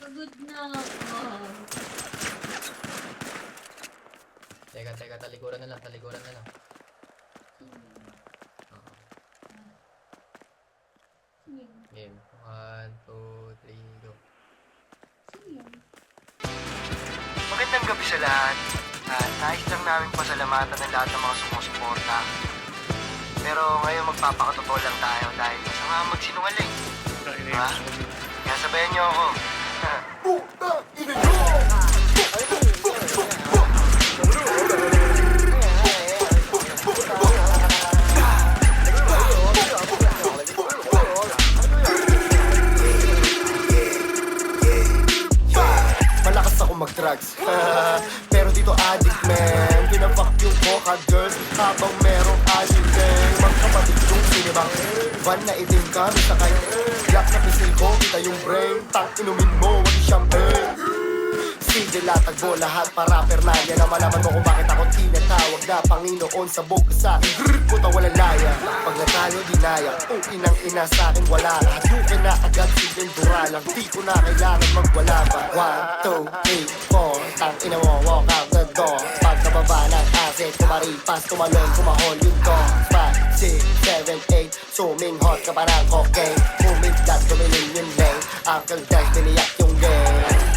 Pagod na ako. Teka, talikuran na lang. Oo. Sige. Game. 1, 2, 3, go. Sige. Magandang gabi sa lahat. Nais lang namin pasalamatan ng lahat ng mga sumusuporta. Pero ngayon magpapakatotoo lang tayo dahil masama magsinungaling. Ha? Kaya sabayan niyo ako. Malakas ako mag-drugs. Pero dito addict man. Pinafuck yung coca girls habang merong addict man. Magkapatid yung sinibang van na itim kami sakay. Yak na pisil ko, kita yung brain. Tang inumin mo, wag champagne. Sige latagbo lahat para Fernanda na malaman mo kung bakit ako tinatawag na Panginoon sa buong sa akin. Puta walang laya. Pag natalo dinaya, kung inang ina sa akin wala. Hadukin na agad silendura lang. Di ko na kailangan magwala pa. 1, 2, 3, 4. Tang ina mo, walk out the door. Pagkababa ng asset, kumaripas, tumalon, kumahol yung door. 5, 6, 7, 8. Suming hot ka parang cocaine. Humigdat, tumilin yung lane. Uncle Dash, biniyak yung game.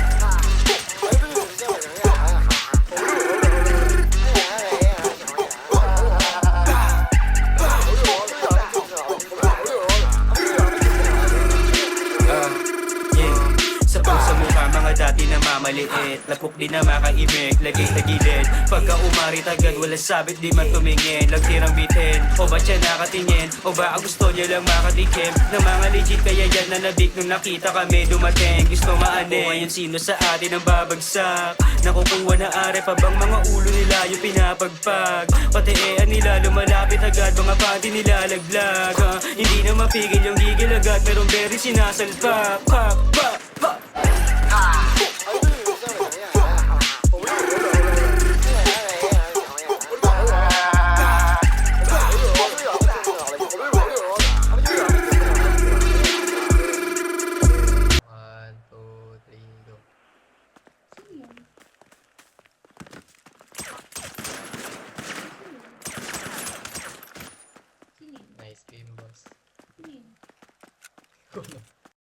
Sa mukha mga dati na mamaliit, lapok di na makaimik, lagay sa gilid. Pagka umarit agad wala sabit di man tumingin, lagtirang bitin. O ba siya nakatingin, o ba gusto niya lang makatikim ng mga legit, kaya yan nanabik nung nakita kami dumating. Gusto maanin, ngayon sino sa atin ang babagsak? Nakukuha na are pa bang mga ulo nila yung pinapagpag? Patean nila lumalapit agad, mga panty nila laglag. Hindi na mapigil yung gigil agad, merong berry sinasalpak. Pak, pak.